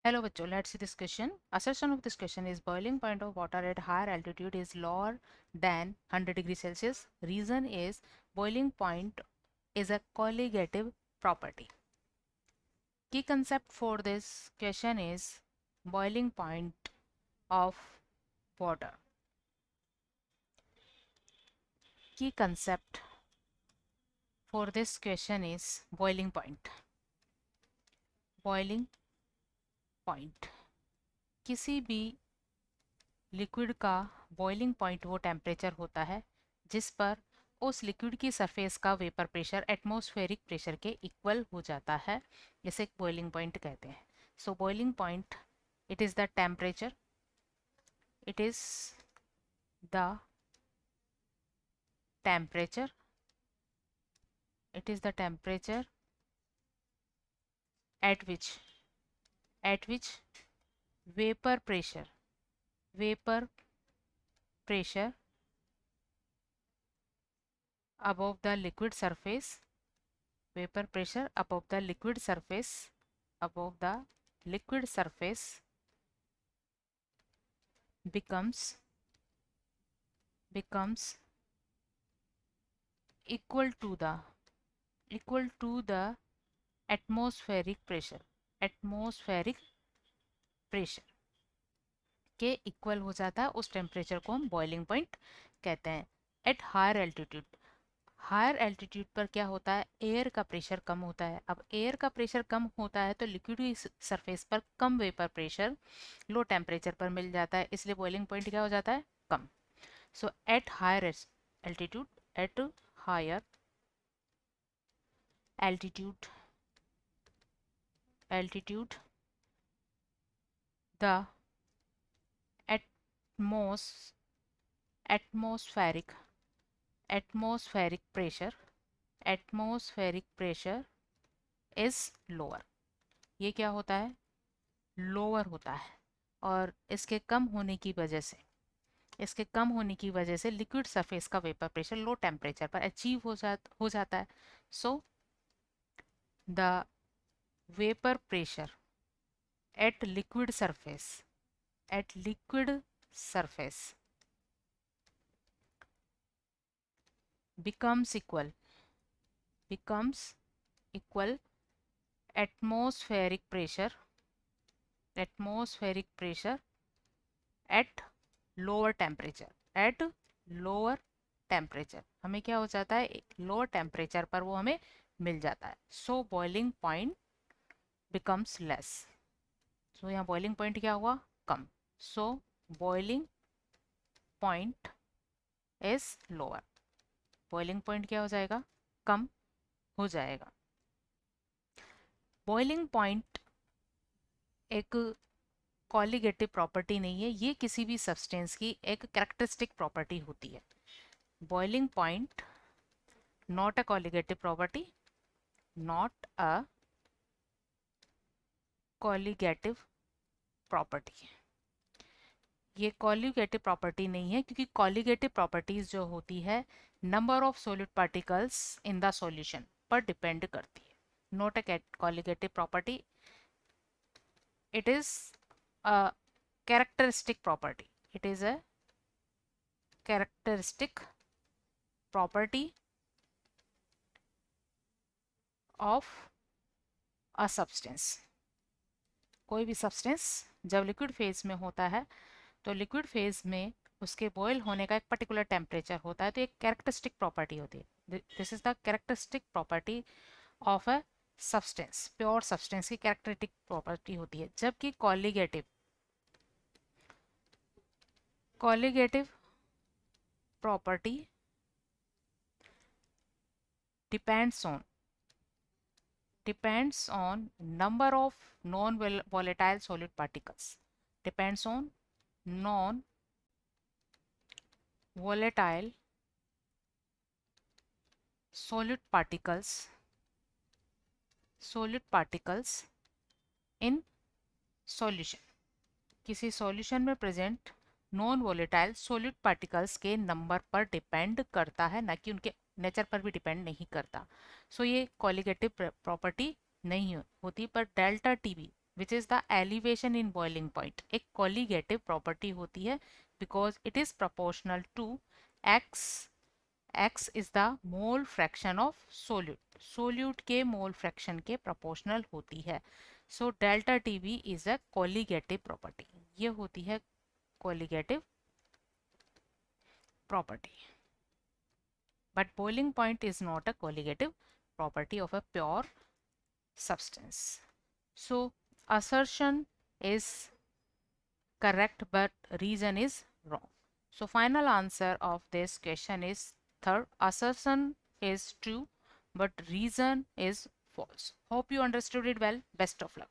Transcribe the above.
Hello bachcho, let's see this question. Assertion of this question is boiling point of water at higher altitude is lower than 100 degrees Celsius. Reason is boiling point is a colligative property. Key concept for this question is boiling point of water. Key concept for this question is boiling point. Boiling point. किसी भी liquid का boiling point वो temperature होता है जिस पर उस liquid की सरफेस का वेपर प्रेशर एटमॉस्फेरिक प्रेशर के इक्वल हो जाता है, इसे बॉइलिंग पॉइंट कहते हैं. सो boiling point, it is the temperature, it is the temperature, it is the temperature at which vapor pressure above the liquid surface, vapor pressure above the liquid surface becomes equal to the atmospheric pressure के equal हो जाता है. उस temperature को हम boiling point कहते हैं. Eight higher altitude पर क्या होता है, एयर का प्रेशर कम होता है. अब एयर का प्रेशर कम होता है तो लिक्विड की सरफेस पर कम वेपर प्रेशर लो टेम्परेचर पर मिल जाता है, इसलिए बॉइलिंग पॉइंट क्या हो जाता है, कम. So at higher altitude the atmos atmospheric pressure is lower. ये क्या होता है, लोअर होता है. और इसके कम होने की वजह से लिक्विड सरफेस का वेपर प्रेशर लो टेम्परेचर पर अचीव हो जाता है. So the vapour pressure at liquid surface becomes equal atmospheric pressure at lower temperature हमें क्या हो जाता है, लोअर टेम्परेचर पर वो हमें मिल जाता है. So boiling point becomes less. So यहाँ बॉइलिंग पॉइंट क्या हुआ, कम. So boiling point is lower. Boiling point क्या हो जाएगा, कम हो जाएगा. बॉइलिंग पॉइंट एक कॉलिगेटिव प्रॉपर्टी नहीं है, ये किसी भी सब्सटेंस की एक कैरेक्टरिस्टिक प्रॉपर्टी होती है. Boiling point not a colligative property, not a colligative property. ये कॉलिगेटिव प्रॉपर्टी नहीं है क्योंकि कॉलिगेटिव प्रॉपर्टीज जो होती है number of solid particles in the solution पर डिपेंड करती है. Not a colligative property, it is a characteristic property. It is a characteristic property of a substance. कोई भी सब्सटेंस जब लिक्विड फेज में होता है तो लिक्विड फेज में उसके बॉयल होने का एक पर्टिकुलर टेम्परेचर होता है, तो एक कैरेक्टरिस्टिक प्रॉपर्टी होती है. This is the characteristic property of a substance. Pure substance की कैरेक्टरिस्टिक प्रॉपर्टी होती है. जबकि colligative property depends on number of non volatile solid particles. Depends on non volatile solid particles in solution. किसी solution में present non volatile solid particles के number पर depend करता है, ना कि उनके नेचर पर भी डिपेंड नहीं करता. सो ये कॉलिगेटिव प्रॉपर्टी नहीं होती. पर delta T which is the elevation in boiling point, एक colligative property होती है because it is proportional to x. x is the mole fraction of solute. solute के mole fraction के proportional होती है. So delta TB is a colligative property. ये होती है colligative property. But boiling point is not a colligative property of a pure substance. So assertion is correct but reason is wrong. So final answer of this question is third. Assertion is true but reason is false. Hope you understood it well. Best of luck.